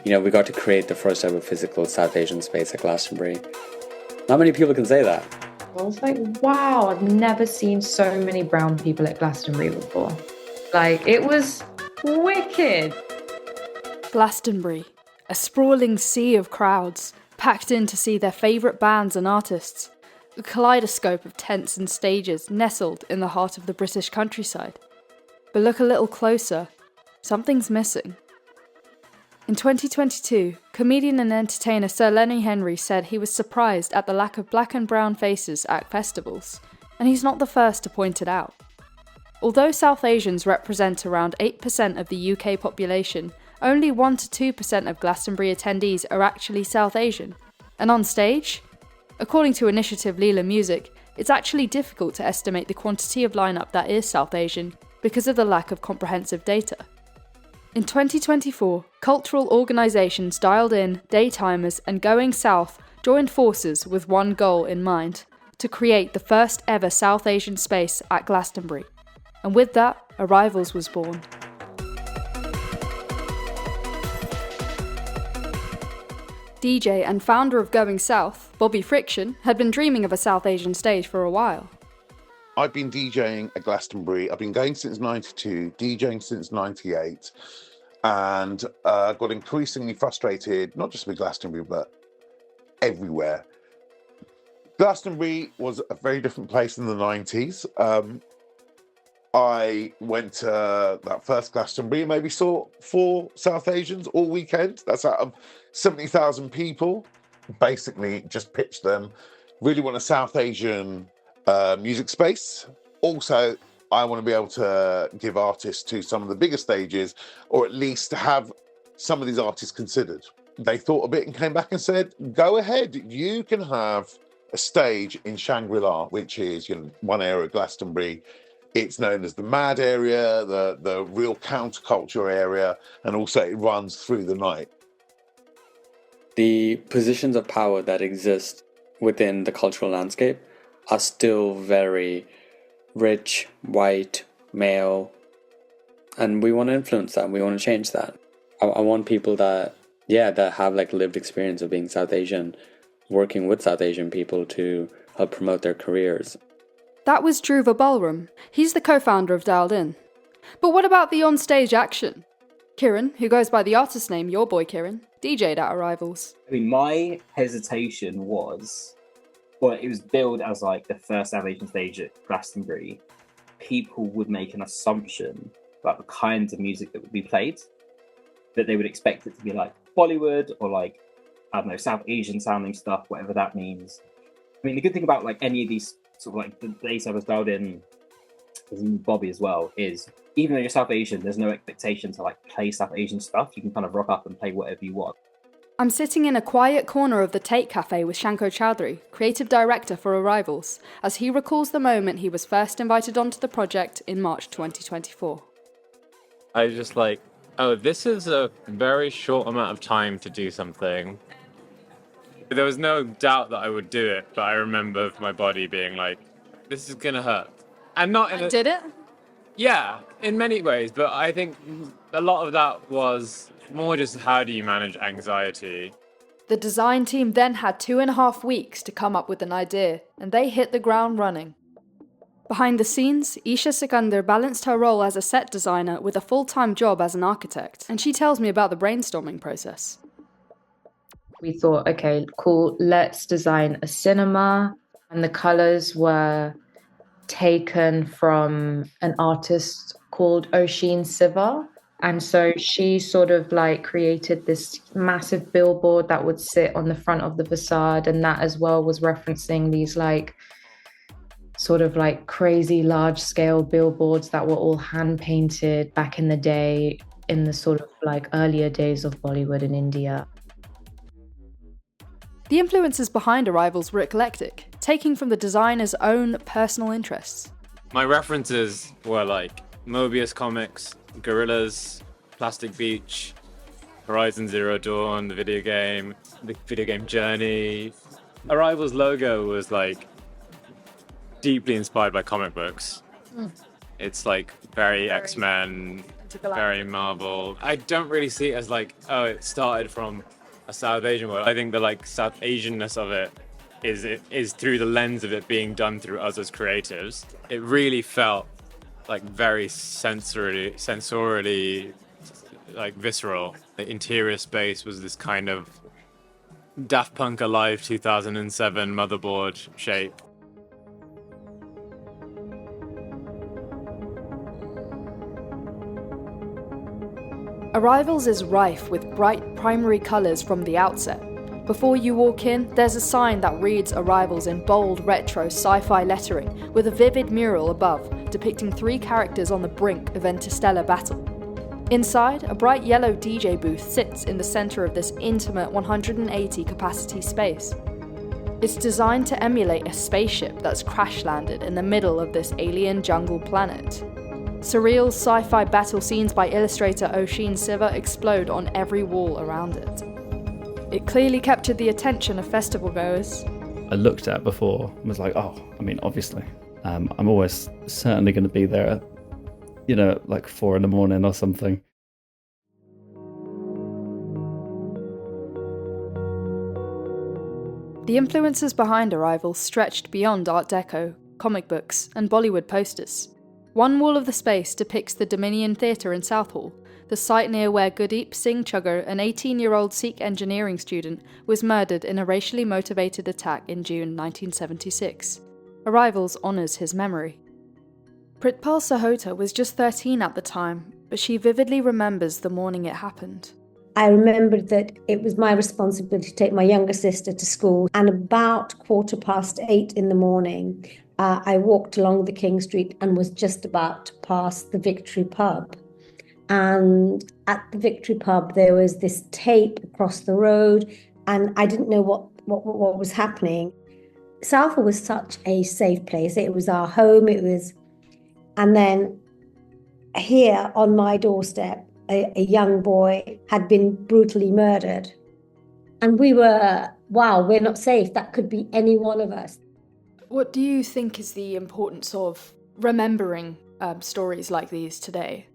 we got to create the first ever physical South Asian space at Glastonbury. Not many people can say that. I was like, wow, I've never seen so many brown people at Glastonbury before. Like, it was wicked. Glastonbury, a sprawling sea of crowds, packed in to see their favourite bands and artists. A kaleidoscope of tents and stages nestled in the heart of the British countryside. But look a little closer, something's missing. In 2022, comedian and entertainer Sir Lenny Henry said he was surprised at the lack of black and brown faces at festivals, and he's not the first to point it out. Although South Asians represent around 8% of the UK population, only 1 to 2% of Glastonbury attendees are actually South Asian. And on stage? According to Initiative Lila Music, it's actually difficult to estimate the quantity of lineup that is South Asian because of the lack of comprehensive data. In 2024, cultural organisations dialed in, daytimers and Going South joined forces with one goal in mind, to create the first ever South Asian space at Glastonbury. And with that, Arrivals was born. DJ and founder of Going South, Bobby Friction, had been dreaming of a South Asian stage for a while. I've been DJing at Glastonbury. I've been going since 92, DJing since 98, and got increasingly frustrated, not just with Glastonbury, but everywhere. Glastonbury was a very different place in the 90s. I went to that first Glastonbury, maybe saw 4 South Asians all weekend. That's out of 70,000 people. Basically, just pitched them. Really want a South Asian music space. Also, I want to be able to give artists to some of the bigger stages, or at least have some of these artists considered. They thought a bit and came back and said, go ahead, you can have a stage in Shangri-La, which is one area of Glastonbury. It's known as the Mad area, the real counterculture area, and also it runs through the night. The positions of power that exist within the cultural landscape are still very rich, white, male, and we want to influence that. We want to change that. I want people that have lived experience of being South Asian, working with South Asian people to help promote their careers. That was Dhruva Balram. He's the co-founder of Dialed In. But what about the on-stage action? Kieran, who goes by the artist name Your Boy Kieran, DJ'd at Arrivals. I mean, my hesitation was, it was billed as the first South Asian stage at Glastonbury. People would make an assumption about the kinds of music that would be played, that they would expect it to be Bollywood or South Asian sounding stuff, whatever that means. I mean, the good thing about any of these the days I was dialed in, with Bobby as well, is even though you're South Asian, there's no expectation to play South Asian stuff. You can kind of rock up and play whatever you want. I'm sitting in a quiet corner of the Tate Cafe with Shanko Chowdhury, creative director for Arrivals, as he recalls the moment he was first invited onto the project in March 2024. I was just this is a very short amount of time to do something. There was no doubt that I would do it, but I remember my body being this is gonna hurt. And not in Did it? Yeah, in many ways, but I think a lot of that was more just how do you manage anxiety. The design team then had 2.5 weeks to come up with an idea, and they hit the ground running. Behind the scenes, Isha Sikandar balanced her role as a set designer with a full-time job as an architect, and she tells me about the brainstorming process. We thought, okay, cool, let's design a cinema. And the colours were taken from an artist called Oshin Siva. And so she sort of created this massive billboard that would sit on the front of the facade. And that as well was referencing these crazy large scale billboards that were all hand painted back in the day, in the earlier days of Bollywood in India. The influences behind Arrivals were eclectic, taking from the designer's own personal interests. My references were Mobius comics, Gorillaz, Plastic Beach, Horizon Zero Dawn, the video game Journey. Arrival's logo was deeply inspired by comic books. It's very X-Men, very marble. I don't really see it as like, oh, it started from a South Asian world. I think the like South Asianness of it is through the lens of it being done through us as creatives. It really felt like very sensorially like visceral. The interior space was this kind of Daft Punk Alive 2007 motherboard shape. Arrivals is rife with bright primary colours from the outset. Before you walk in, there's a sign that reads Arrivals in bold, retro, sci-fi lettering, with a vivid mural above, depicting 3 characters on the brink of interstellar battle. Inside, a bright yellow DJ booth sits in the centre of this intimate 180 capacity space. It's designed to emulate a spaceship that's crash-landed in the middle of this alien jungle planet. Surreal sci-fi battle scenes by illustrator Oshin Siva explode on every wall around it. It clearly captured the attention of festival goers. I looked at before and was like, oh, I mean, obviously. I'm always certainly going to be there at, like 4 a.m. or something. The influences behind Arrival stretched beyond Art Deco, comic books, and Bollywood posters. One wall of the space depicts the Dominion Theatre in Southall, the site near where Gurdeep Singh Chuggar, an 18-year-old Sikh engineering student, was murdered in a racially motivated attack in June 1976. Arrivals honours his memory. Pritpal Sahota was just 13 at the time, but she vividly remembers the morning it happened. I remembered that it was my responsibility to take my younger sister to school, and about 8:15 in the morning, I walked along the King Street and was just about to pass the Victory Pub. And at the Victory Pub, there was this tape across the road, and I didn't know what was happening. Southall was such a safe place. It was our home. And then here on my doorstep, a young boy had been brutally murdered. And we were, wow, we're not safe. That could be any one of us. What do you think is the importance of remembering stories like these today?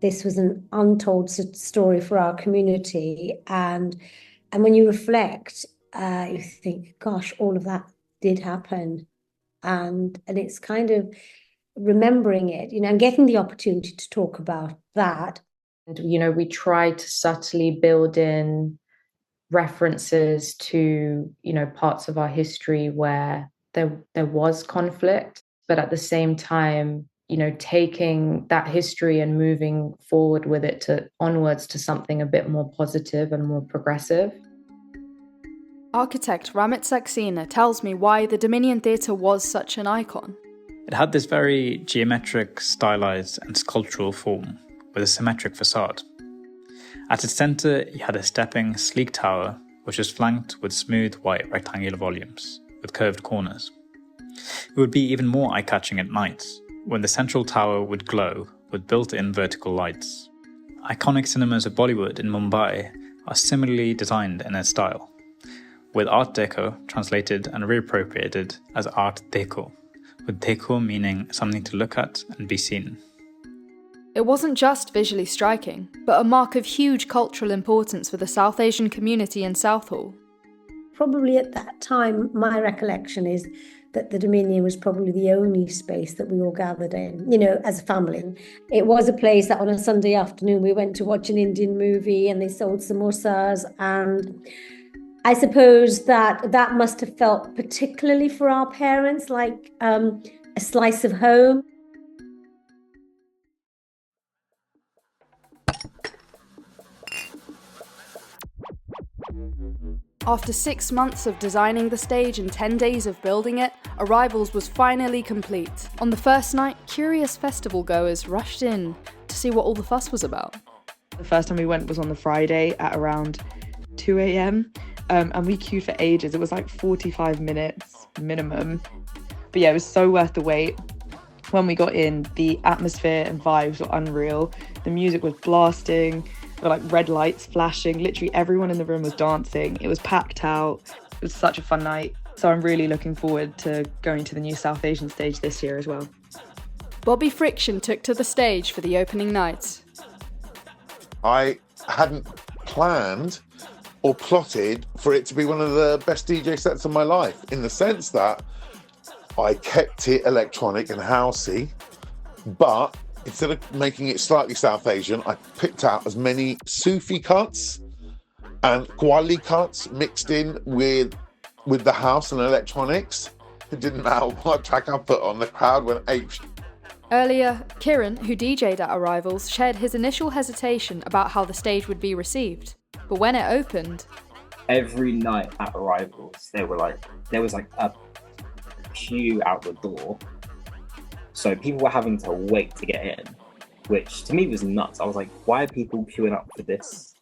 This was an untold story for our community. And when you reflect, you think, gosh, all of that did happen. And it's kind of remembering it, and getting the opportunity to talk about that. And, we try to subtly build in references to, parts of our history where there was conflict, but at the same time, taking that history and moving forward with it onwards to something a bit more positive and more progressive. Architect Ramit Saxena tells me why the Dominion Theatre was such an icon. It had this very geometric, stylized and sculptural form with a symmetric facade. At its centre, you had a stepping, sleek tower which was flanked with smooth white rectangular volumes with curved corners. It would be even more eye-catching at night, when the central tower would glow with built-in vertical lights. Iconic cinemas of Bollywood in Mumbai are similarly designed in their style, with Art Deco translated and reappropriated as Art Deco, with Deco meaning something to look at and be seen. It wasn't just visually striking, but a mark of huge cultural importance for the South Asian community in Southall. Probably at that time, my recollection is that the Dominion was probably the only space that we all gathered in, as a family. It was a place that on a Sunday afternoon we went to watch an Indian movie and they sold samosas, and I suppose that must have felt particularly for our parents like a slice of home. After 6 months of designing the stage and 10 days of building it, Arrivals was finally complete. On the first night, curious festival goers rushed in to see what all the fuss was about. The first time we went was on the Friday at around 2 a.m. And we queued for ages. It was like 45 minutes minimum. But yeah, it was so worth the wait. When we got in, the atmosphere and vibes were unreal. The music was blasting. There were like red lights flashing. Literally everyone in the room was dancing. It was packed out. It was such a fun night. So I'm really looking forward to going to the new South Asian stage this year as well. Bobby Friction took to the stage for the opening night. I hadn't planned or plotted for it to be one of the best DJ sets of my life, in the sense that I kept it electronic and housey, but instead of making it slightly South Asian, I picked out as many Sufi cuts and Qawwali cuts mixed in with the house and electronics. It didn't matter what track I put on, the crowd went ape. Earlier, Kieran, who DJ'd at Arrivals, shared his initial hesitation about how the stage would be received. But when it opened... Every night at Arrivals, there was like a queue out the door. So people were having to wait to get in, which to me was nuts. I was like, why are people queuing up for this?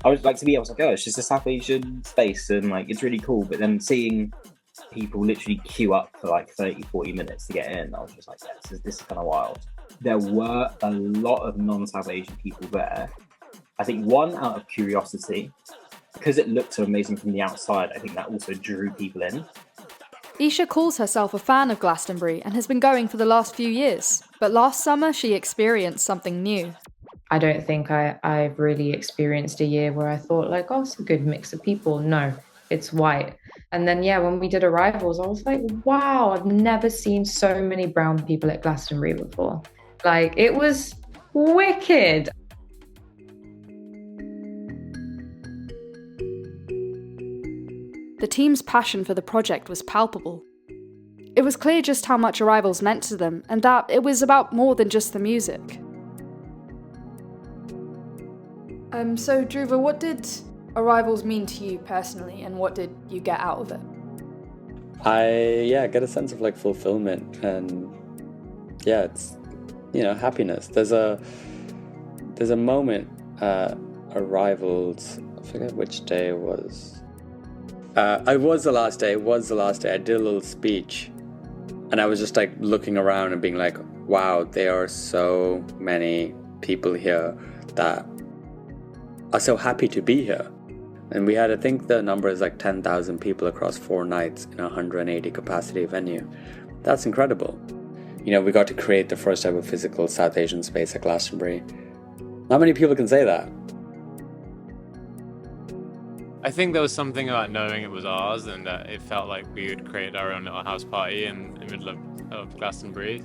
I was like, oh, it's just a South Asian space and like, it's really cool. But then seeing people literally queue up for like 30, 40 minutes to get in, I was just like, yeah, this is kind of wild. There were a lot of non-South Asian people there. I think one out of curiosity, because it looked so amazing from the outside, I think that also drew people in. Isha calls herself a fan of Glastonbury and has been going for the last few years. But last summer, she experienced something new. I don't think I've really experienced a year where I thought like, oh, it's a good mix of people. No, it's white. And then, yeah, when we did Arrivals, I was like, wow, I've never seen so many brown people at Glastonbury before. Like, it was wicked. The team's passion for the project was palpable. It was clear just how much Arrivals meant to them, and that it was about more than just the music. So Dhruva, what did Arrivals mean to you personally, and what did you get out of it? I get a sense of like fulfillment, and it's happiness. There's a moment at Arrivals, I forget which day it was. It was the last day. I did a little speech, and I was just like looking around and being like, wow, there are so many people here that are so happy to be here. And we had, I think the number is like 10,000 people across 4 nights in a 180 capacity venue. That's incredible. We got to create the first ever physical South Asian space at Glastonbury. Not many people can say that. I think there was something about knowing it was ours and that it felt like we had created our own little house party in the middle of Glastonbury.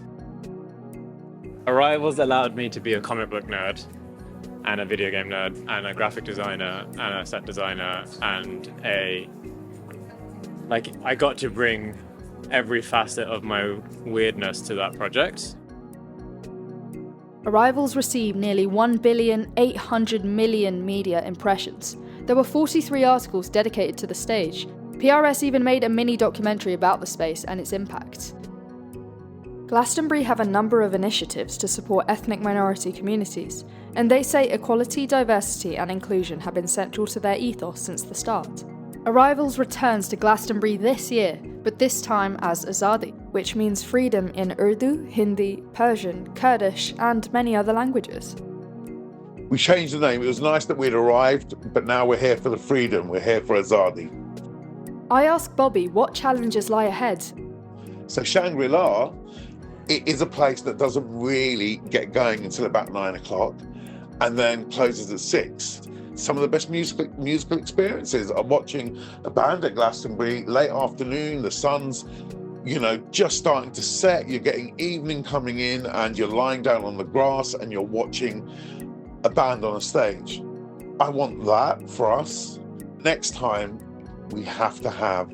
Arrivals allowed me to be a comic book nerd and a video game nerd and a graphic designer and a set designer and I got to bring every facet of my weirdness to that project. Arrivals received nearly 1,800,000,000 media impressions. There were 43 articles dedicated to the stage. PRS even made a mini documentary about the space and its impact. Glastonbury have a number of initiatives to support ethnic minority communities, and they say equality, diversity and inclusion have been central to their ethos since the start. Arrivals returns to Glastonbury this year, but this time as Azaadi, which means freedom in Urdu, Hindi, Persian, Kurdish and many other languages. We changed the name. It was nice that we'd arrived, but now we're here for the freedom. We're here for Azaadi. I asked Bobby what challenges lie ahead. So Shangri-La, it is a place that doesn't really get going until about 9 o'clock and then closes at 6. Some of the best musical experiences are watching a band at Glastonbury late afternoon, the sun's just starting to set, you're getting evening coming in and you're lying down on the grass and you're watching a band on a stage. I want that for us. Next time, we have to have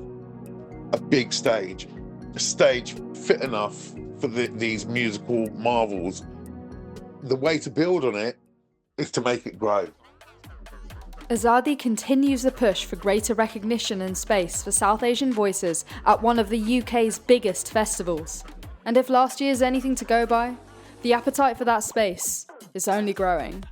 a big stage, a stage fit enough for these musical marvels. The way to build on it is to make it grow. Azaadi continues the push for greater recognition and space for South Asian voices at one of the UK's biggest festivals. And if last year's anything to go by, the appetite for that space is only growing.